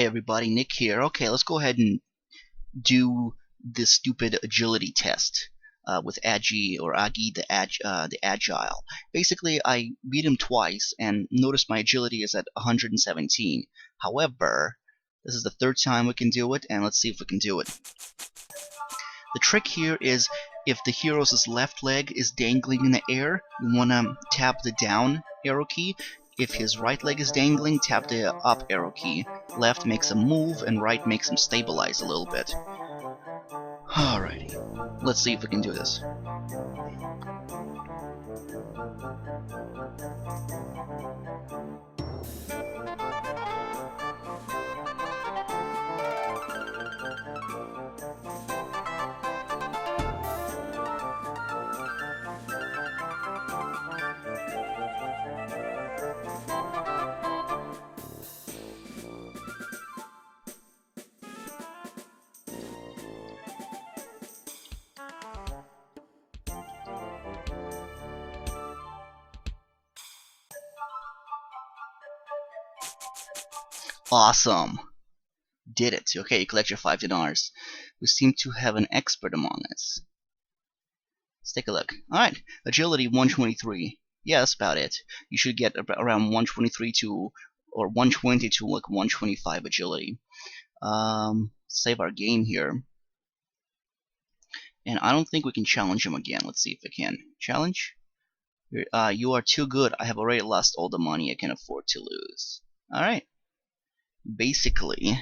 Hey everybody, Nick here. Okay, let's go ahead and do this stupid agility test with Agi or Agi the Agile. Basically, I beat him twice and notice my agility is at 117. However, this is the third time we can do it, and let's see if we can do it. The trick here is if the hero's left leg is dangling in the air, you want to tap the down arrow key. If his right leg is dangling, tap the up arrow key. Left makes him move, and right makes him stabilize a little bit. Alrighty, let's see if we can do this. Awesome! Did it. Okay, you collect your 5 dinars. We seem to have an expert among us. Let's take a look. Alright, agility 123. Yeah, that's about it. You should get around 123 to, or 120 to like 125 agility. Save our game here. And I don't think we can challenge him again. Let's see if we can. Challenge? You are too good. I have already lost all the money I can afford to lose. Alright. Basically,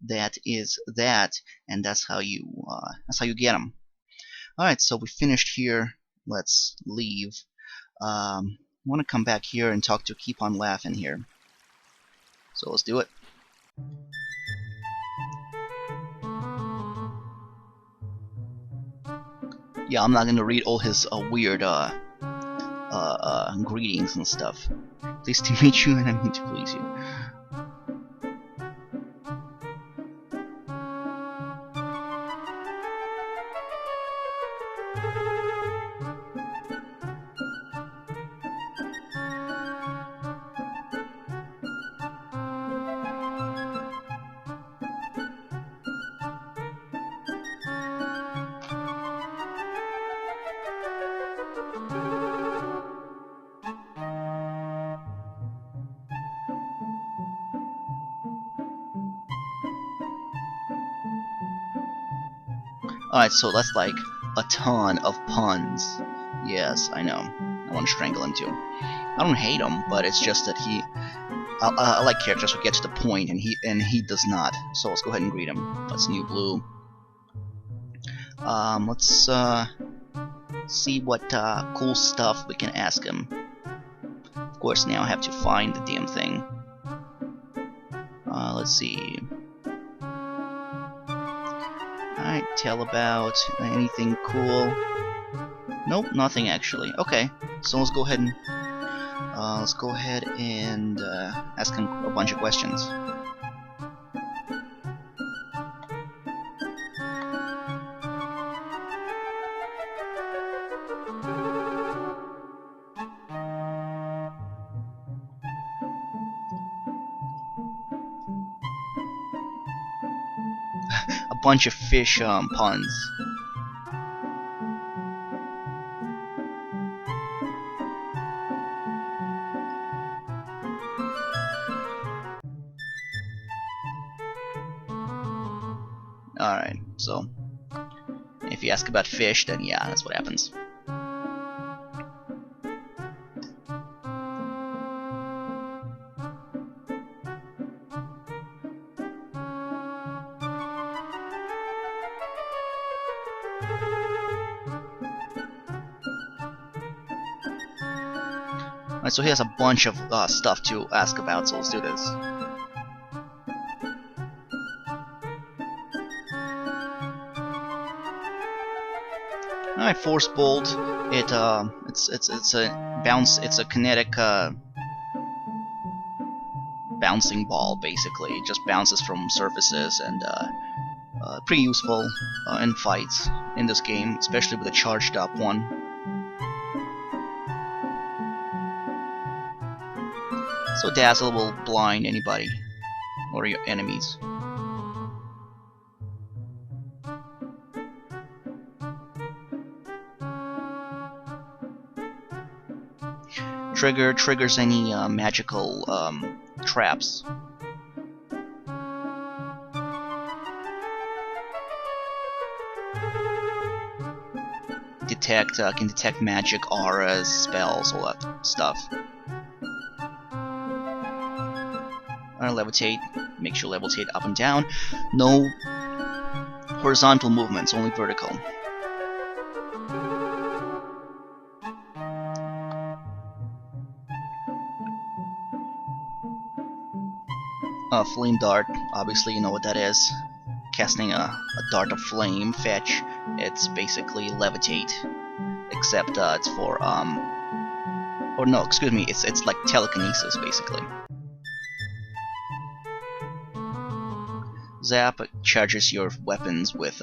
that is that, and that's how you get them. Alright, so we finished here. Let's leave. I want to come back here and talk to Keep On Laughing here. So let's do it. Yeah, I'm not gonna read all his weird greetings and stuff. Pleased to meet you, and I mean to please you. Alright, so that's like a ton of puns. Yes, I know. I want to strangle him too. I don't hate him, but it's just that I like characters who get to the point, and he does not. So let's go ahead and greet him. That's new blue. Let's see what cool stuff we can ask him. Of course, now I have to find the damn thing. Let's see. Alright, tell about anything cool. Nope, nothing actually. Okay, so let's go ahead and ask him a bunch of questions. A bunch of fish puns. Alright, so if you ask about fish, then yeah, that's what happens. Alright, so he has a bunch of stuff to ask about, so let's do this. Alright, Force Bolt. It's a bounce. It's a kinetic bouncing ball, basically. It just bounces from surfaces, and pretty useful in fights in this game, especially with a charged up one. So Dazzle will blind anybody. or your enemies. Triggers any magical traps. Can detect magic, auras, spells, all that stuff. Levitate. Make sure levitate up and down. No horizontal movements, only vertical. Flame dart. Obviously, you know what that is. Casting a dart of flame, fetch. It's basically levitate, except it's for or no, excuse me, it's like telekinesis basically. Zap charges your weapons with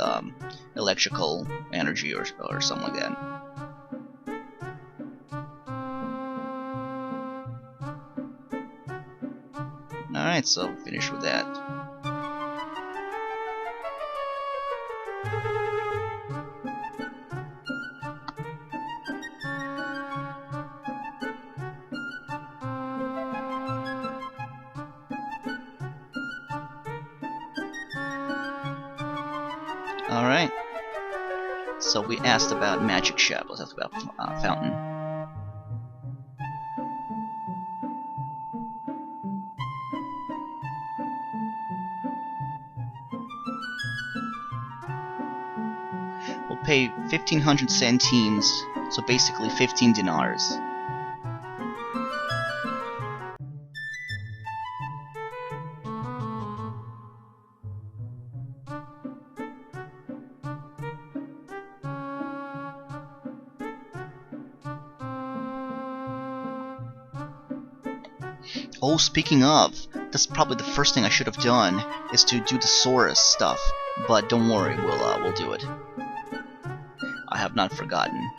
electrical energy or something like that. Alright, so finish with that. Alright. So we asked about magic shop. Let's ask about fountain. We'll pay 1,500 centimes, so basically 15 dinars. Oh, speaking of, that's probably the first thing I should have done, is to do the Saurus stuff. But don't worry, we'll do it. I have not forgotten.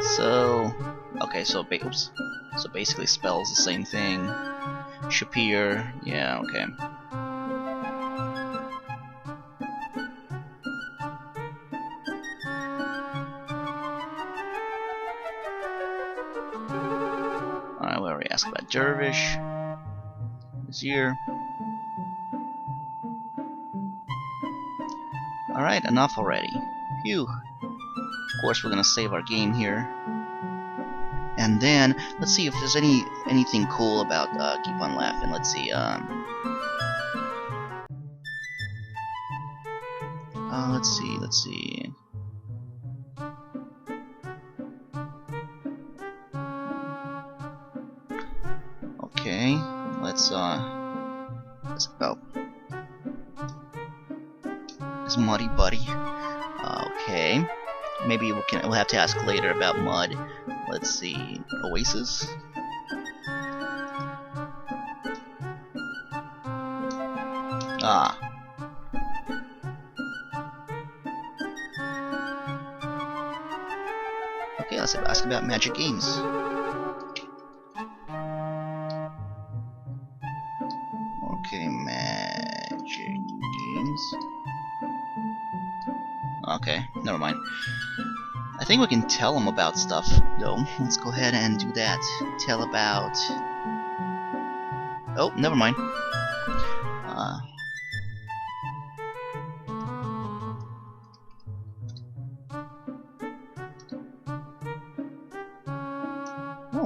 So, okay, so basically spells the same thing. Shapir, yeah, okay. Alright, we already asked about Dervish. Vizier. Alright, enough already. Phew. Of course, we're gonna save our game here. And then, let's see if there's anything cool about Keep on Laughing. Let's see, let's see. Okay, let's oh. Is Muddy Buddy? Okay. Maybe we'll have to ask later about Mud. Let's see. Oasis? Ah. Okay, let's ask about Magic Games. Okay, Magic Games. Okay, never mind. I think we can tell them about stuff, though. Let's go ahead and do that. Tell about... Oh, never mind.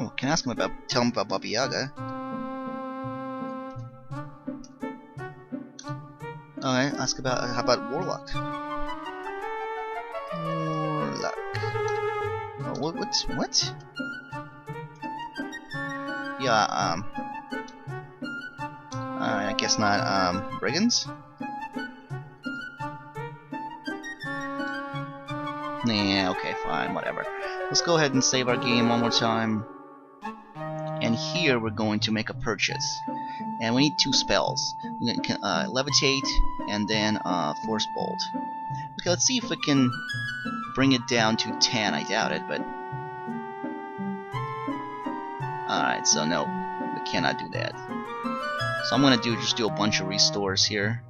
Oh, can ask him about, tell him about Baba Yaga. Alright, ask about, how about Warlock? Warlock. Oh, what? Yeah, I guess not, Brigands? Nah, okay, fine, whatever. Let's go ahead and save our game one more time. And here we're going to make a purchase. And we need 2 spells. We can Levitate and then Force Bolt. Okay, let's see if we can bring it down to 10. I doubt it, but... Alright, so no, we cannot do that. So I'm gonna just do a bunch of restores here.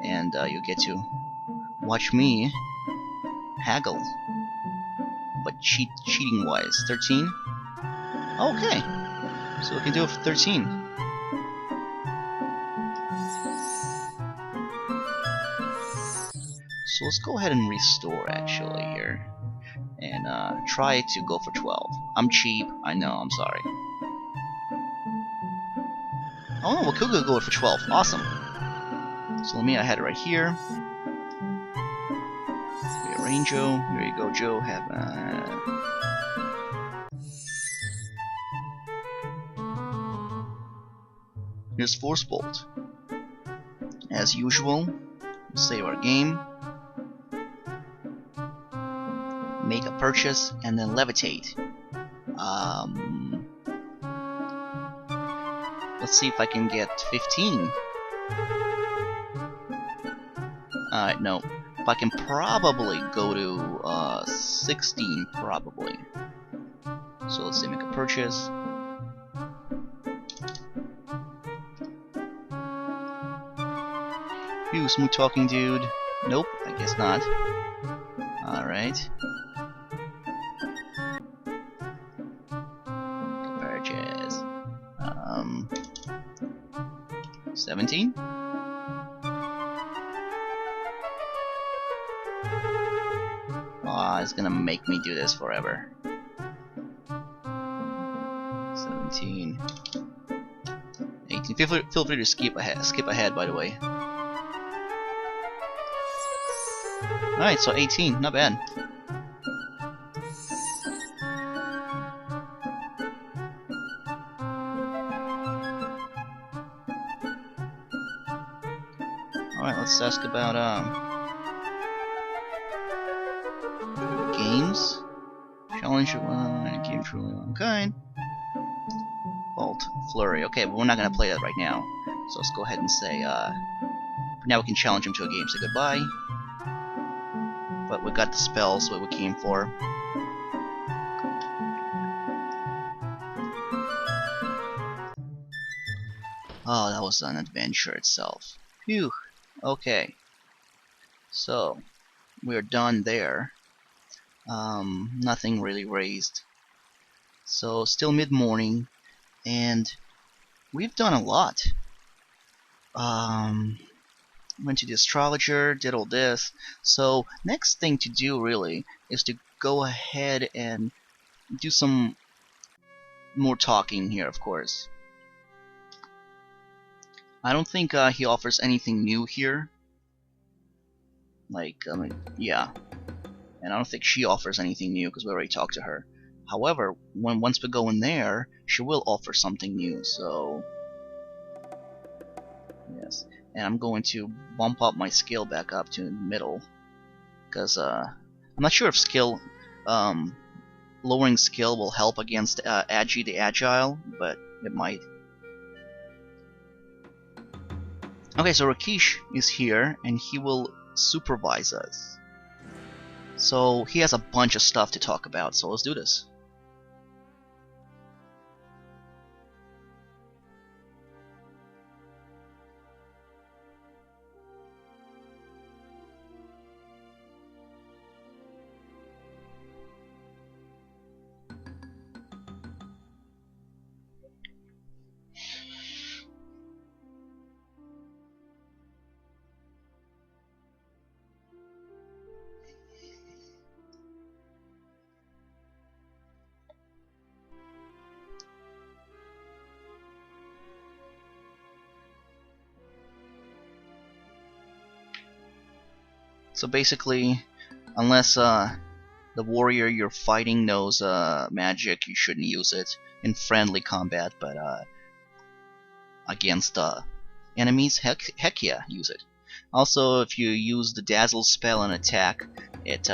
And you'll get to watch me haggle. But cheating wise. 13? Okay. So we can do it for 13. So let's go ahead and restore actually here. And try to go for 12. I'm cheap, I know, I'm sorry. Oh, we could go for 12. Awesome. So let me add it right here. Rearrange Joe. Here you go, Joe. Have here's Force Bolt. As usual, save our game. Make a purchase and then levitate. Let's see if I can get 15. Alright, no. But I can probably go to 16, probably. So let's say make a purchase. Phew, smooth talking dude. Nope, I guess not. Alright. Purchase. 17? Aw, it's gonna make me do this forever. 17. 18. Feel free to skip ahead, by the way. Alright, so 18, not bad. Alright, let's ask about games. Challenge game truly one kind. Bolt Flurry. Okay, but we're not gonna play that right now. So let's go ahead and say now we can challenge him to a game. Say goodbye. But we got the spells what we came for. Oh, that was an adventure itself. Phew. Okay. So we're done there. Nothing really raised. So still mid-morning, and we've done a lot. Went to the astrologer, did all this. So next thing to do really is to go ahead and do some more talking here, of course. I don't think he offers anything new here. Like, yeah. And I don't think she offers anything new because we already talked to her. However, once we go in there, she will offer something new, so... Yes. And I'm going to bump up my skill back up to the middle. Because, I'm not sure if skill... lowering skill will help against Agi the Agile, but it might. Okay, so Rakesh is here, and he will supervise us. So he has a bunch of stuff to talk about, so let's do this. So basically, unless the warrior you're fighting knows magic, you shouldn't use it in friendly combat, but against enemies, heck yeah, use it. Also, if you use the dazzle spell and attack, it's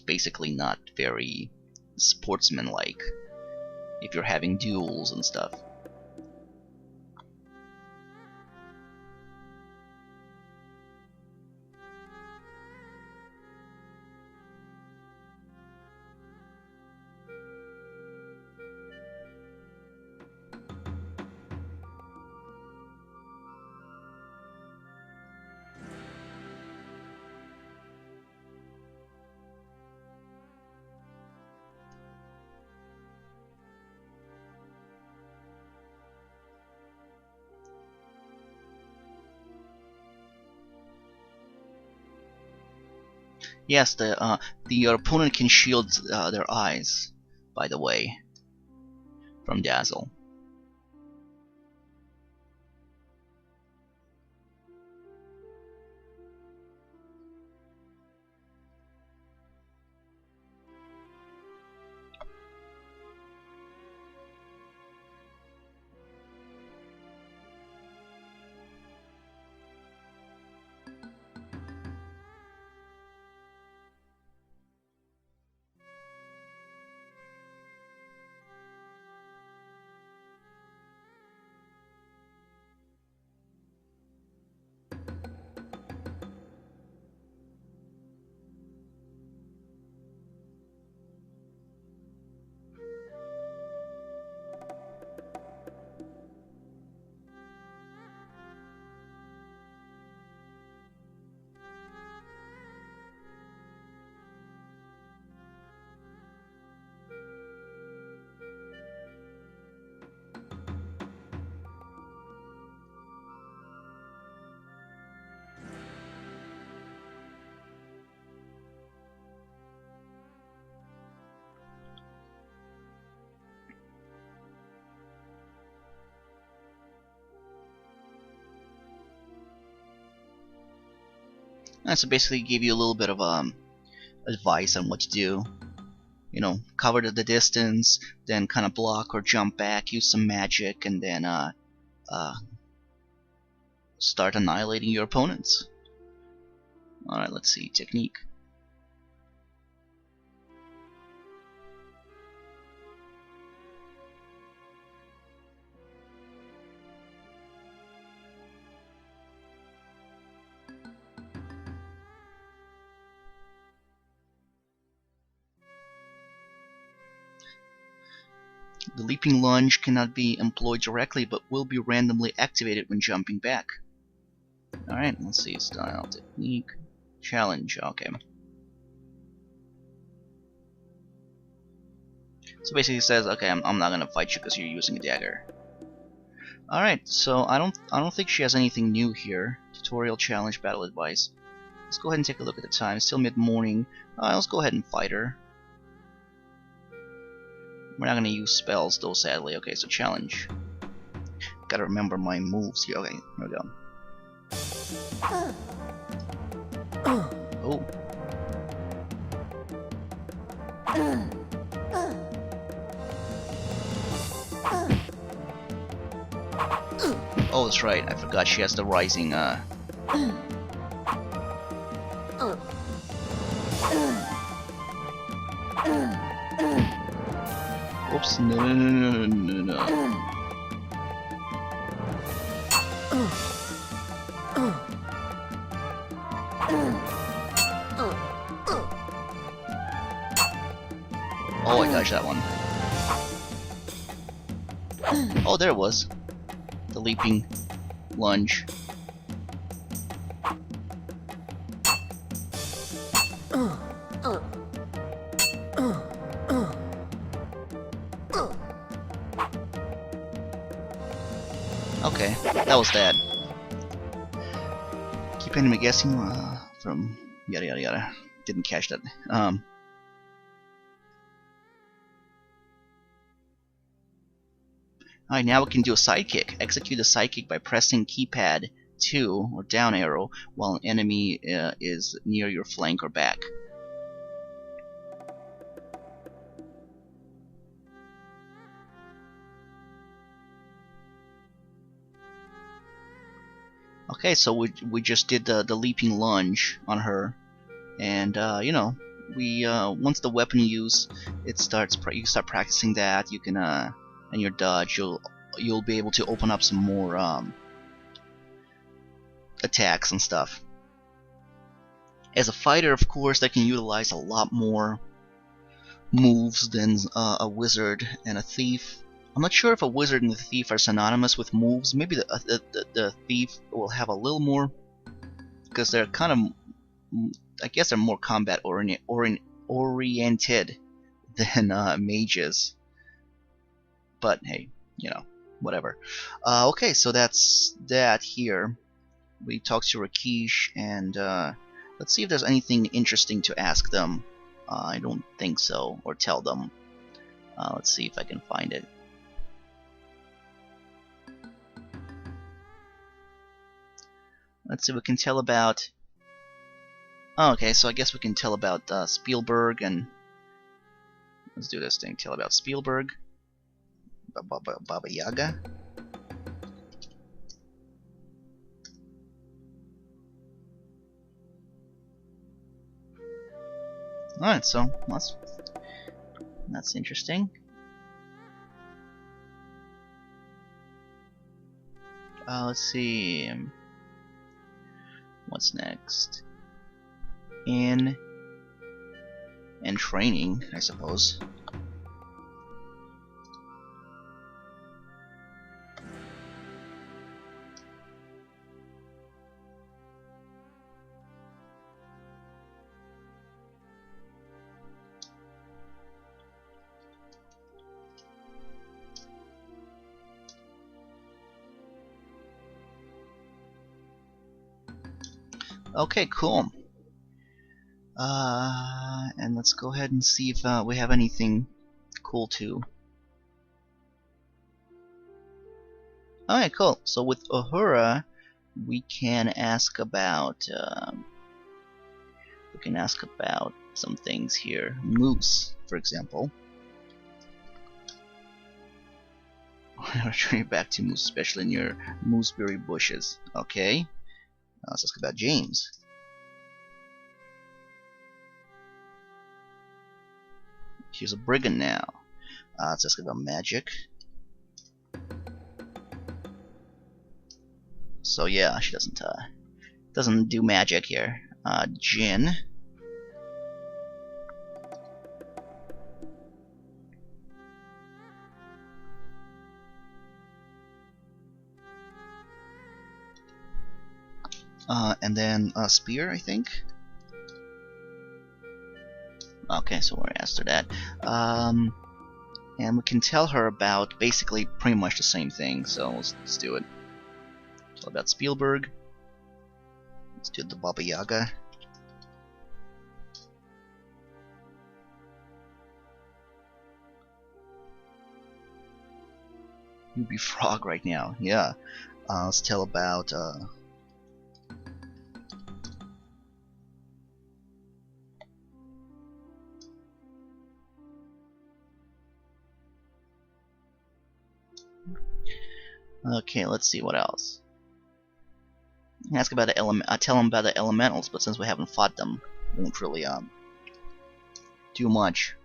basically not very sportsmanlike if you're having duels and stuff. Yes, your opponent can shield their eyes, by the way, from dazzle. So basically, give you a little bit of advice on what to do. You know, cover the distance, then kind of block or jump back, use some magic, and then start annihilating your opponents. Alright, let's see. Technique. The leaping lunge cannot be employed directly, but will be randomly activated when jumping back. Alright, let's see. Style, technique, challenge. Okay. So basically it says, okay, I'm not gonna fight you because you're using a dagger. Alright, so I don't think she has anything new here. Tutorial, challenge, battle advice. Let's go ahead and take a look at the time. It's still mid-morning. Let's go ahead and fight her. We're not gonna use spells though, sadly. Okay, so challenge. Gotta remember my moves here. Okay, here we go. Oh. Oh, that's right. I forgot she has the rising. Oops! No. Oh, I dodged that one. Oh, there it was. The leaping lunge. Okay, that was that. Keep enemy guessing from yada yada yada. Didn't catch that. Alright, now we can do a sidekick. Execute a sidekick by pressing keypad 2 or down arrow while an enemy is near your flank or back. Okay, so we just did the leaping lunge on her, and you know, we once the weapon use it starts, you start practicing that. You can and your dodge, you'll be able to open up some more attacks and stuff. As a fighter, of course, they can utilize a lot more moves than a wizard and a thief. I'm not sure if a wizard and a thief are synonymous with moves. Maybe the thief will have a little more, because they're kind of, I guess they're more combat oriented than mages. But hey, you know, whatever. Okay, so that's that here. We talked to Rakesh, and let's see if there's anything interesting to ask them. I don't think so, or tell them. Let's see if I can find it. Let's see, we can tell about... Oh, okay, so I guess we can tell about Spielberg, and... Let's do this thing, tell about Spielberg. Baba Yaga. Alright, so that's interesting. Let's see. What's next? In and training, I suppose. Okay, cool. And let's go ahead and see if we have anything cool too. Alright, cool. So with Uhura, we can ask about some things here. Moose, for example. I'll turn you back to moose, especially near mooseberry bushes. Okay. Let's ask about James. She's a brigand now. Let's ask about magic. So yeah, she doesn't do magic here. Jin. And then Spear, I think. Okay, so we're asked her that. And we can tell her about basically pretty much the same thing, so let's do it. Tell about Spielberg. Let's do the Baba Yaga. You'd be frog right now, yeah. Let's tell about okay, let's see what else. Ask about the tell them about the elementals, but since we haven't fought them, we won't really do much.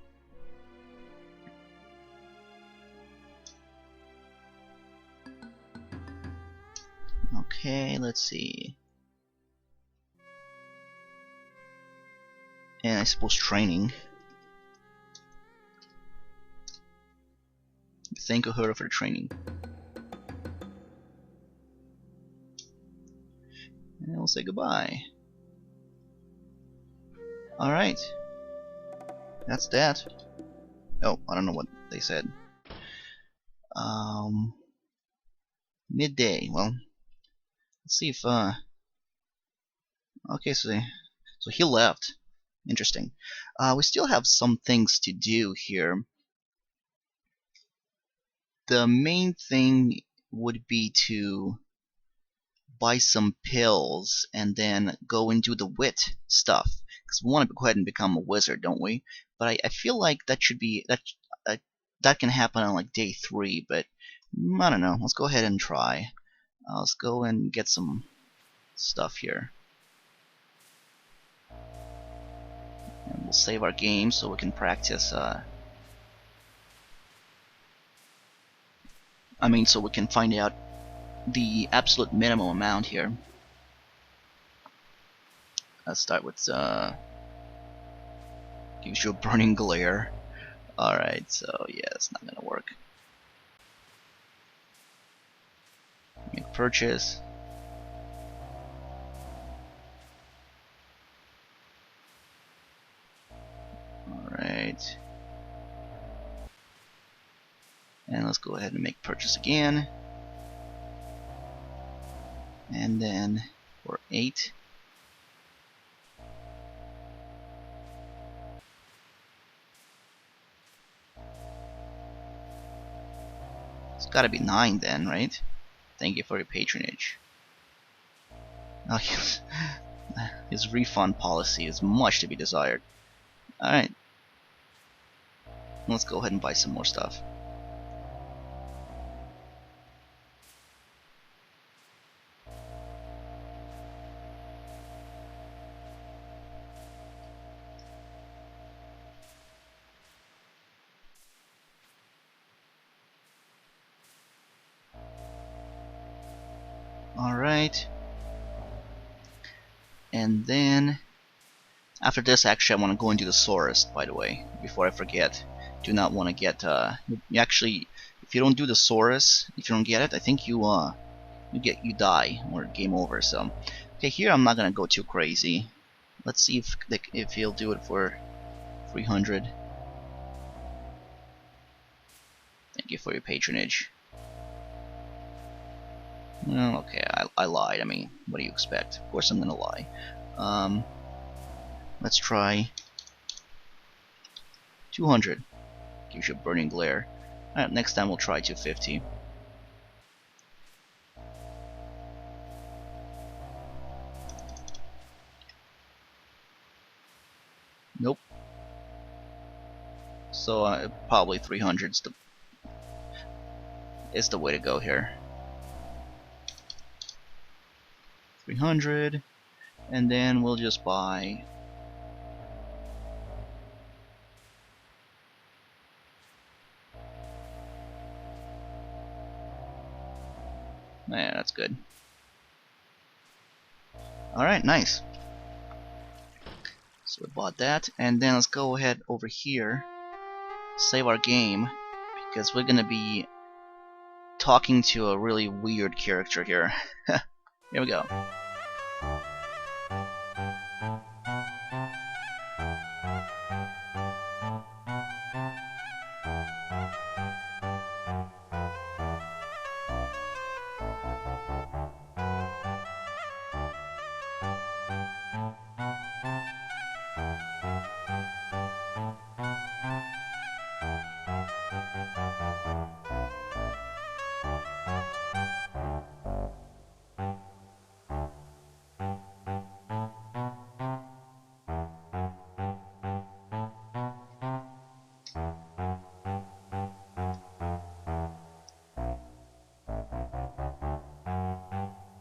Okay, let's see. And I suppose training. Thank Uhura for the training. And we'll say goodbye. Alright. That's that. Oh, I don't know what they said. Midday. Well, let's see if okay, so he left. Interesting. We still have some things to do here. The main thing would be to buy some pills and then go and do the wit stuff, because we want to go ahead and become a wizard, don't we? But I feel like that should be uh, that can happen on like day 3, but I don't know. Let's go ahead and try. Let's go and get some stuff here. And we'll save our game so we can practice. So we can find out the absolute minimum amount here. Let's start with gives you a burning glare. Alright, so yeah, it's not gonna work. Make purchase. Alright. And let's go ahead and make purchase again. And then for 8. It's gotta be 9 then, right? Thank you for your patronage. Oh, yes. His refund policy is much to be desired. Alright. Let's go ahead and buy some more stuff. Alright. And then after this, actually, I want to go into the Saurus, by the way, before I forget. Do not want to get you actually, if you don't do the Saurus, if you don't get it, I think you die or game over. So okay, here I'm not gonna go too crazy. Let's see if he'll do it for 300. Thank you for your patronage. Well, okay, I lied. I mean, what do you expect? Of course I'm gonna lie. Let's try 200. Gives you a burning glare. Alright, next time we'll try 250. Nope. So probably 300 is the way to go here. 300, and then we'll just buy yeah, that's good. Alright, nice. So we bought that, and then let's go ahead over here, save our game, because we're gonna be talking to a really weird character here. Here we go.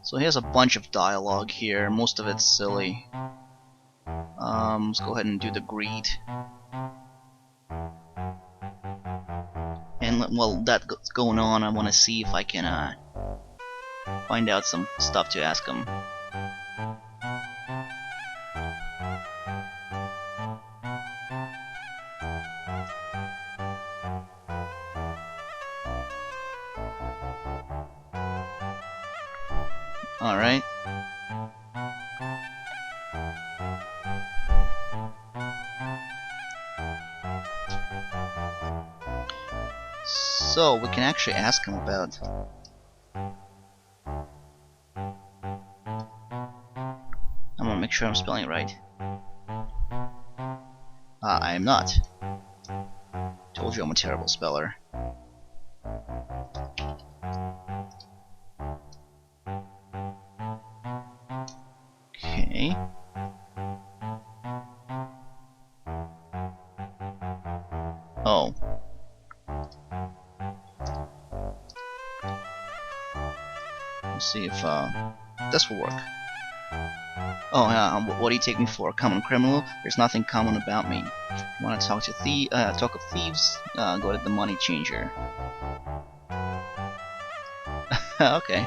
So he has a bunch of dialogue here, most of it's silly. Let's go ahead and do the greed. And while that's going on, I want to see if I can find out some stuff to ask him. Alright. So we can actually ask him about I'm gonna make sure I'm spelling it right. I am not. Told you I'm a terrible speller. Okay. Oh. Let's see if this will work. Oh, yeah. What do you take me for? A common criminal? There's nothing common about me. You want to talk to talk of thieves? Go to the money changer. Okay.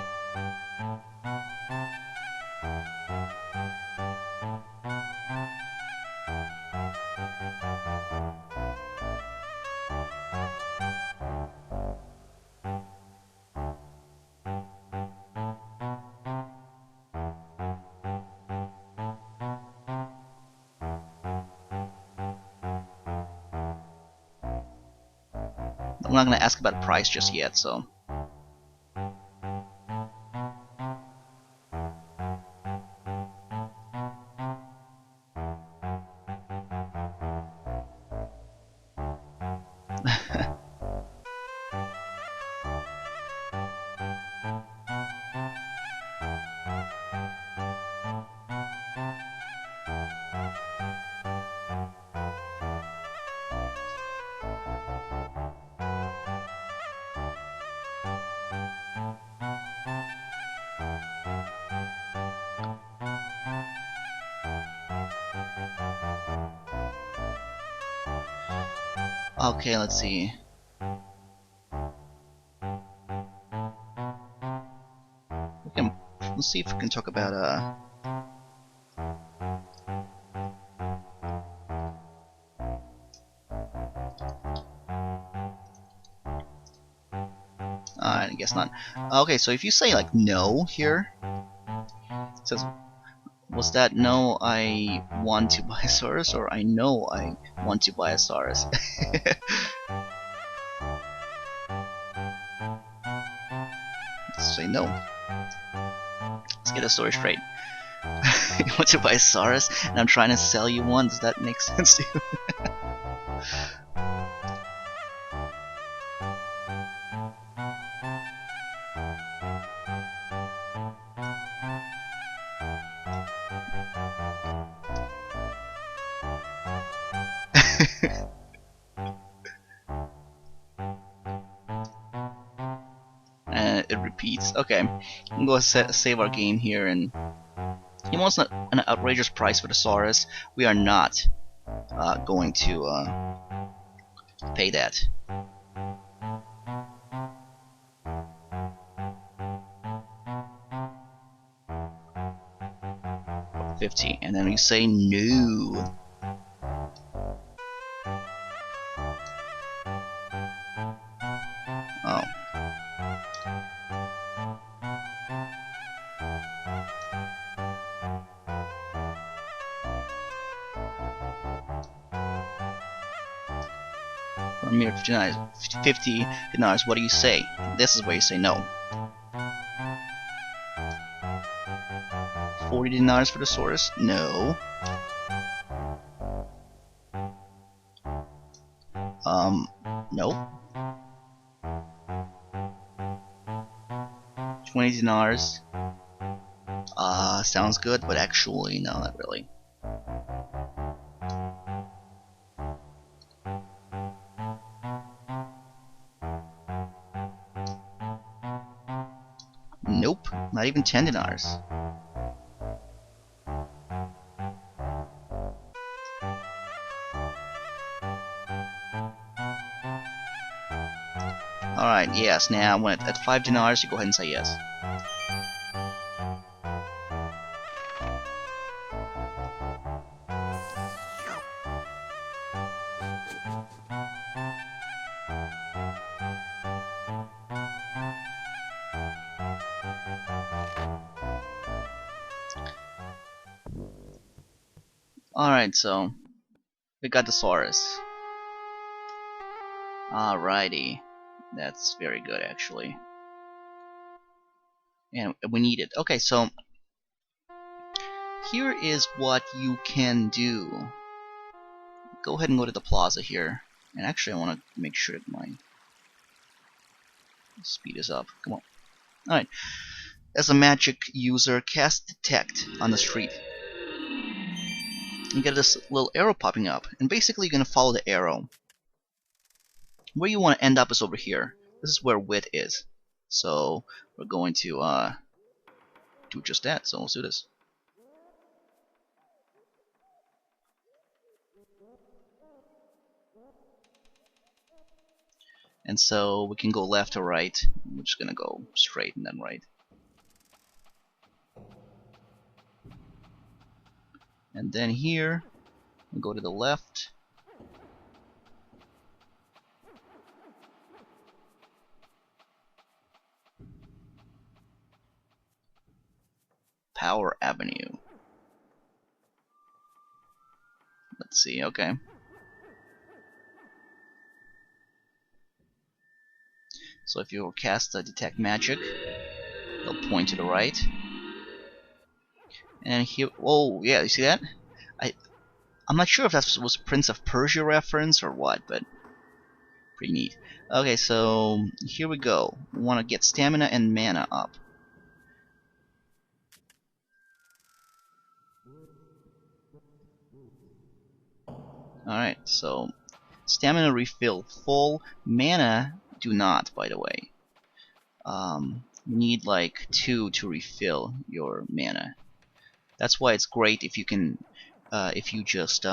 I'm not gonna ask about price just yet, so. Okay, let's see. Let's see if we can talk about I guess not. Okay, so if you say like no here, it says, was that no I want to buy a Saurus, or I know I want to buy a Saurus? Let's say no. Let's get a story straight. You want to buy a Saurus, and I'm trying to sell you one? Does that make sense to you? And it repeats. Okay, I'm gonna save our game here, and he wants an outrageous price for the Saurus. We are not going to pay that. 50, and then we say no. Oh. For a mere $50, what do you say? This is where you say no. $40 for the Saurus? No. Nope. $20. Sounds good, but actually, no, not really. Nope, not even $10. Alright, yes, now when at $5, you go ahead and say yes. Alright, so we got the Saurus. Alrighty. That's very good, actually. And we need it. Okay, so here is what you can do. Go ahead and go to the plaza here. And actually, I want to make sure that my speed is up. Come on. Alright. As a magic user, cast Detect on the street. you get this little arrow popping up, and basically you're going to follow the arrow. Where you want to end up is over here. This is where wit is. So we're going to do just that. So let's do this. And so we can go left or right. We're just going to go straight and then right. And then here, we go to the left. Power Avenue. Let's see, okay. So if you cast Detect Magic, it'll point to the right. And here, oh yeah, you see that? I'm not sure if that was Prince of Persia reference or what, but pretty neat. Okay, so here we go. We want to get stamina and mana up. Alright, so stamina refill full, mana do not, by the way. You need like 2 to refill your mana. That's why it's great if you can, if you just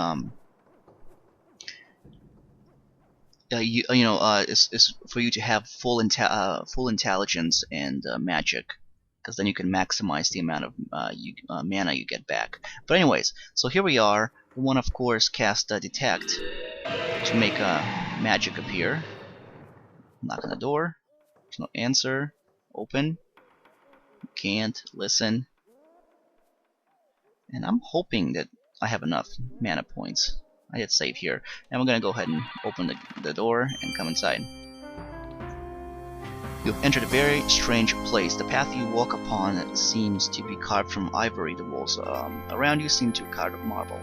is for you to have full intelligence and magic, because then you can maximize the amount of mana you get back. But anyways, so here we are. We want to of course cast Detect to make magic appear. Knock on the door. There's no answer. Open. Can't listen. And I'm hoping that I have enough mana points. I hit save here, and we're gonna go ahead and open the door and come inside. You've entered a very strange place. The path you walk upon seems to be carved from ivory. The walls around you seem to be carved of marble.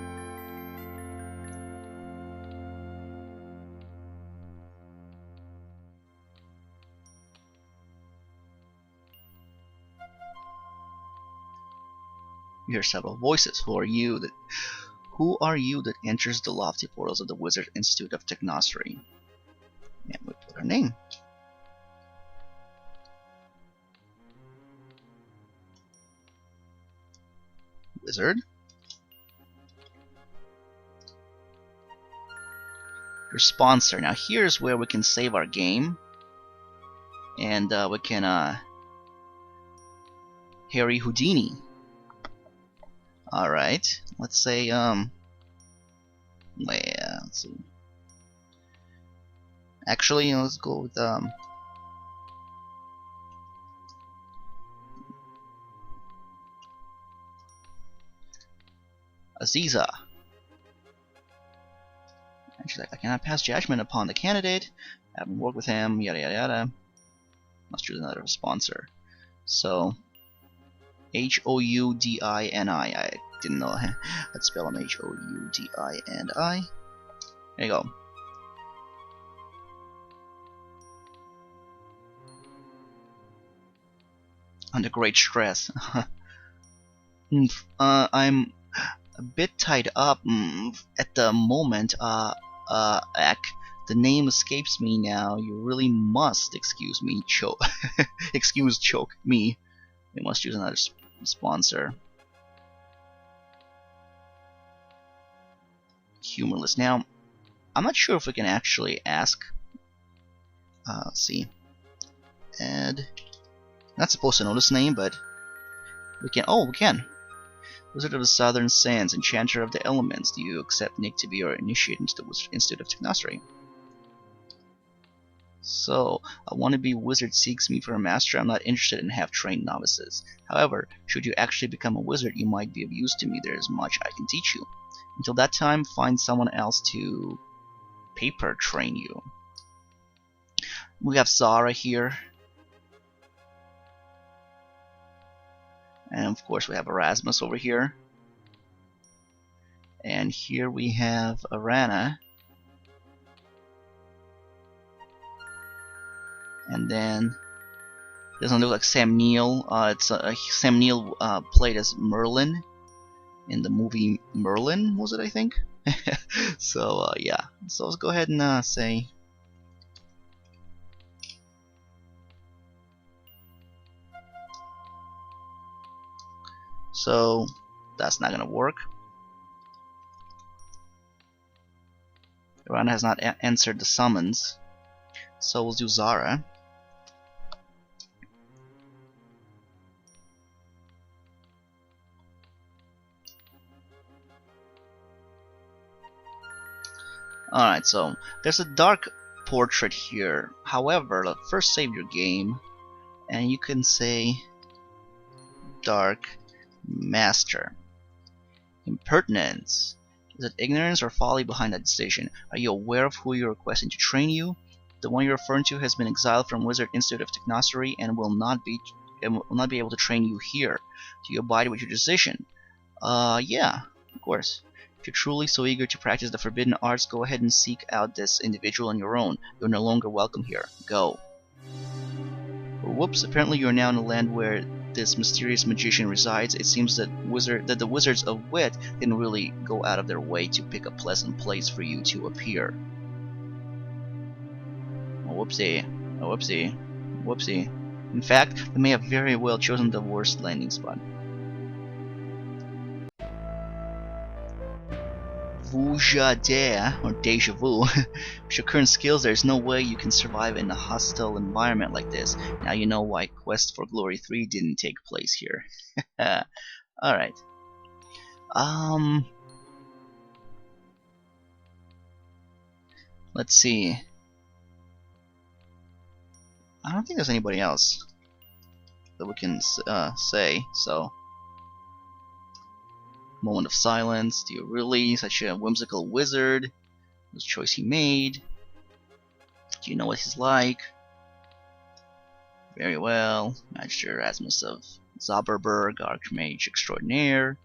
You hear several voices. Who are you that enters the lofty portals of the Wizard Institute of Technostery? And we put our name. Wizard. Your sponsor. Now here's where we can save our game. And we can Harry Houdini. Alright, let's say, let's see. Actually, let's go with, Aziza. And she's like, I cannot pass judgment upon the candidate. I haven't worked with him, yada yada yada. Must choose another sponsor. So, Houdini. I didn't know how to spell him. Houdini. There you go. Under great stress. I'm a bit tied up at the moment. Ak, the name escapes me now. You really must excuse me, choke. Choke me. We must choose another sponsor. Humorless. Now, I'm not sure if we can actually ask. Let's see. Ed. Not supposed to know this name, but we can. Oh, we can. Wizard of the Southern Sands, Enchanter of the Elements. Do you accept Nick to be your initiate into the Wizard Institute of Technostery? So, a wannabe wizard seeks me for a master. I'm not interested in half-trained novices. However, should you actually become a wizard, you might be of use to me. There is much I can teach you. Until that time, find someone else to paper train you. We have Zara here. And of course we have Erasmus over here. And here we have Arana. And then doesn't look like Sam Neill. Sam Neill played as Merlin. in the movie Merlin, was it, I think? So yeah, so let's go ahead and say so. That's not gonna work. Iran has not answered the summons, so we'll do Zara. Alright, so there's a dark portrait here. However, let's first save your game, and you can say Dark Master. Impertinence. Is it ignorance or folly behind that decision? Are you aware of who you're requesting to train you? The one you're referring to has been exiled from Wizard Institute of Technostery and will not be able to train you here. Do you abide with your decision? Yeah, of course. If you're truly so eager to practice the forbidden arts, go ahead and seek out this individual on your own. You're no longer welcome here. Go. Whoops, apparently you're now in a land where this mysterious magician resides. It seems that the Wizards of Wit didn't really go out of their way to pick a pleasant place for you to appear. Oh, whoopsie. Oh, whoopsie. Whoopsie. In fact, they may have very well chosen the worst landing spot. VGA, or Deja Vu. With your current skills, there's no way you can survive in a hostile environment like this. Now you know why Quest for Glory 3 didn't take place here. Alright. Let's see. I don't think there's anybody else that we can say, so... Moment of silence. Do you really? Such a whimsical wizard. Whose choice he made. Do you know what he's like? Very well. Magister Erasmus of Zauberberg, Archmage Extraordinaire.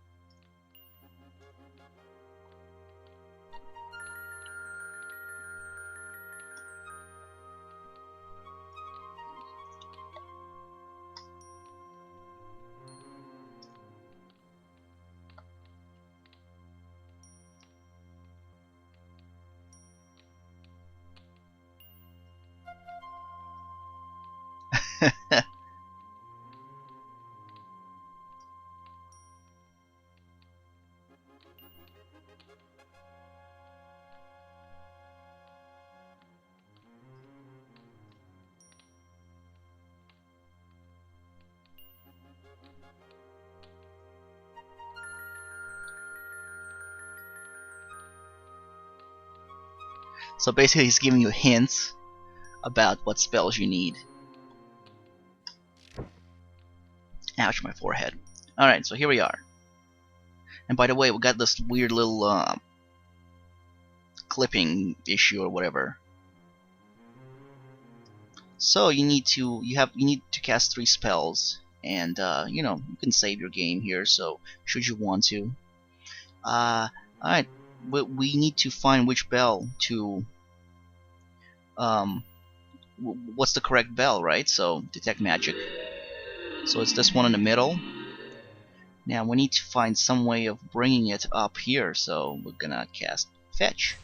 So basically he's giving you hints about what spells you need. Ouch, my forehead. Alright, so here we are. And by the way, we got this weird little clipping issue or whatever. So you need to cast 3 spells, and you know, you can save your game here. So should you want to, alright, we need to find which bell to what's the correct bell, right? So detect magic. So it's this one in the middle. Now we need to find some way of bringing it up here. So we're gonna cast fetch.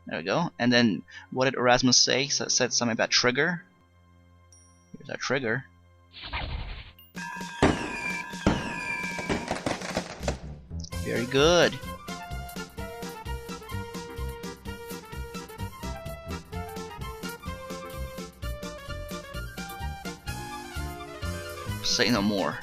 There we go. And then what did Erasmus say? Said something about trigger. Here's our trigger. Very good. Say no more.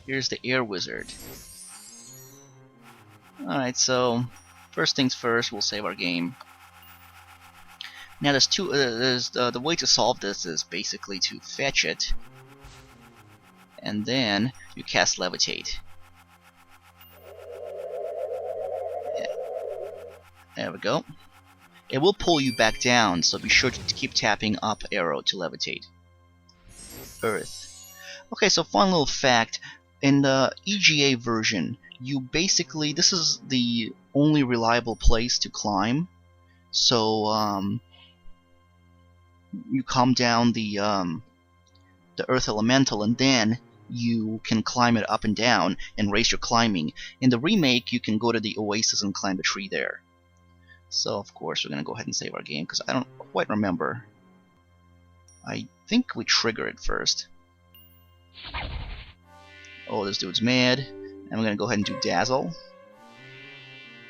Here's the air wizard. Alright, so first things first, we'll save our game. Now there's the way to solve this is basically to fetch it, and then you cast levitate. There we go. It will pull you back down, so be sure to keep tapping up arrow to levitate. Earth. Okay, so fun little fact. In the EGA version, you basically, this is the only reliable place to climb. So you calm down the Earth Elemental, and then you can climb it up and down and raise your climbing. In the remake, you can go to the Oasis and climb the tree there. So of course we're gonna go ahead and save our game because I don't quite remember. I think we trigger it first. Oh, this dude's mad. And we're gonna go ahead and do Dazzle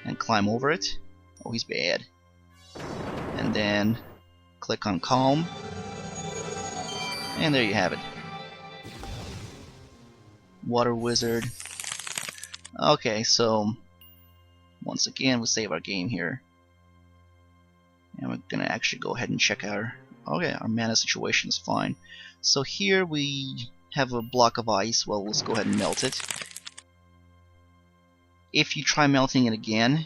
and climb over it. Oh, he's bad. And then click on Calm. And there you have it. Water Wizard. Okay, so once again we save our game here. And we're gonna actually go ahead and check our our mana situation is fine. So here we have a block of ice. Well, let's go ahead and melt it. If you try melting it again,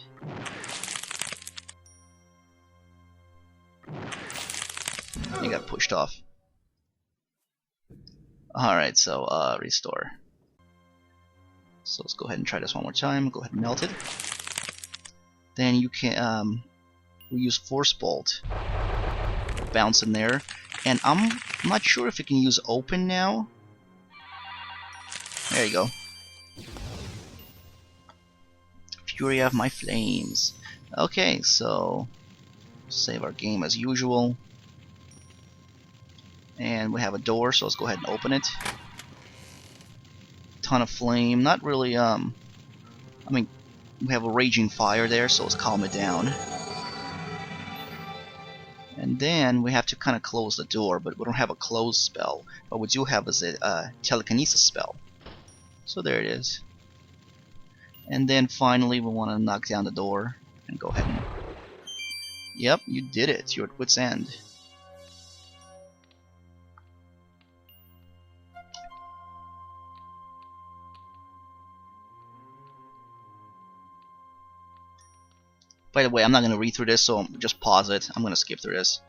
you got pushed off. Alright, so restore. So let's go ahead and try this one more time. Go ahead and melt it. Then you can we use Force Bolt. Bounce in there. And I'm not sure if you can use Open now. There you go. Fury of my flames. Okay, so save our game as usual. And we have a door, so let's go ahead and open it. Ton of flame. Not really, I mean, we have a raging fire there, so let's calm it down. And then we have to kind of close the door, but we don't have a close spell. What we do have is a telekinesis spell. So there it is. And then finally we want to knock down the door and go ahead and... Yep, you did it. You're at wit's end. By the way, I'm not going to read through this, so just pause it. I'm going to skip through this.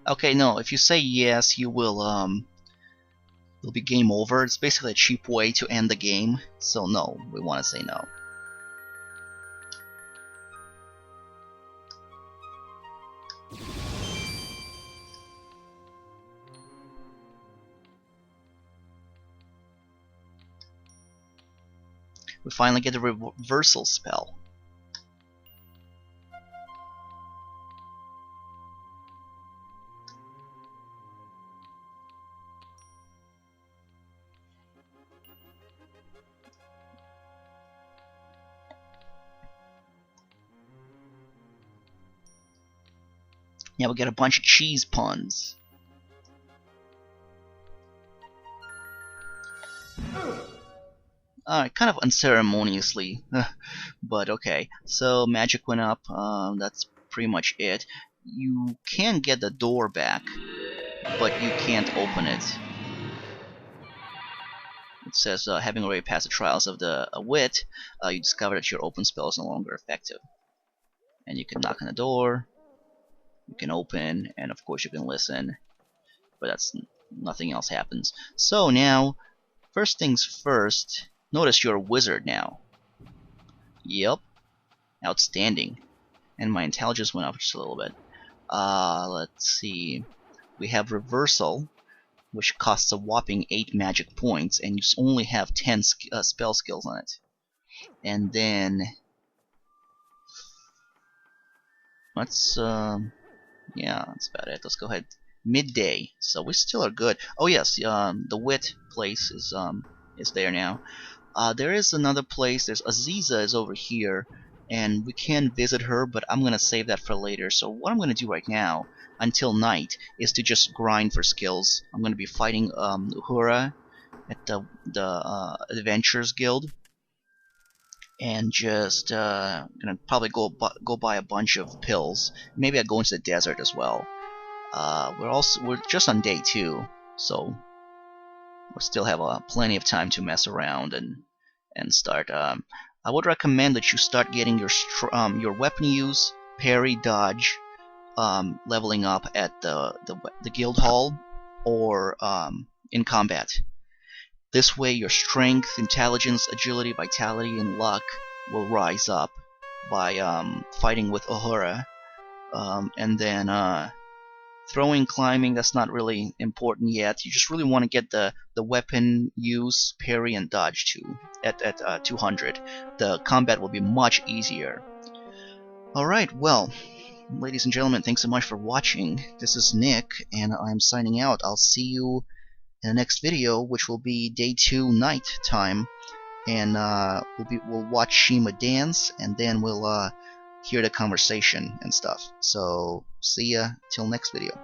Okay, no, if you say yes, you will, it'll be game over. It's basically a cheap way to end the game, so no, we want to say no. We finally get a reversal spell. Yeah, we get a bunch of cheese puns. Kind of unceremoniously, but okay. So magic went up. That's pretty much it. You can get the door back, but you can't open it. It says, having already passed the trials of the wit, you discover that your open spell is no longer effective. And you can knock on the door, you can open, and of course you can listen, but that's nothing else happens. So now, first things first, notice you're a wizard now. Yep, outstanding. And my intelligence went up just a little bit. Let's see, we have reversal, which costs a whopping 8 magic points, and you only have 10 spell skills on it. And then let's yeah, that's about it. Let's go ahead. Midday, so we still are good. Oh yes, the wit place is there now. There is another place. There's Aziza is over here, and we can visit her, but I'm gonna save that for later. So what I'm gonna do right now, until night, is to just grind for skills. I'm gonna be fighting Uhura at the Adventurers Guild, and just gonna probably go buy a bunch of pills. Maybe I'll go into the desert as well. We're just on day 2, so we still have plenty of time to mess around and start I would recommend that you start getting your weapon use, parry, dodge, leveling up at the guild hall or in combat. This way your strength, intelligence, agility, vitality, and luck will rise up by fighting with Uhura. And then throwing, climbing, that's not really important yet. You just really want to get the weapon use, parry, and dodge to at 200. The combat will be much easier. Alright, well, ladies and gentlemen, thanks so much for watching. This is Nick, and I'm signing out. I'll see you in the next video, which will be day 2 night time, and we'll watch Shima dance, and then we'll hear the conversation and stuff. So see ya till next video.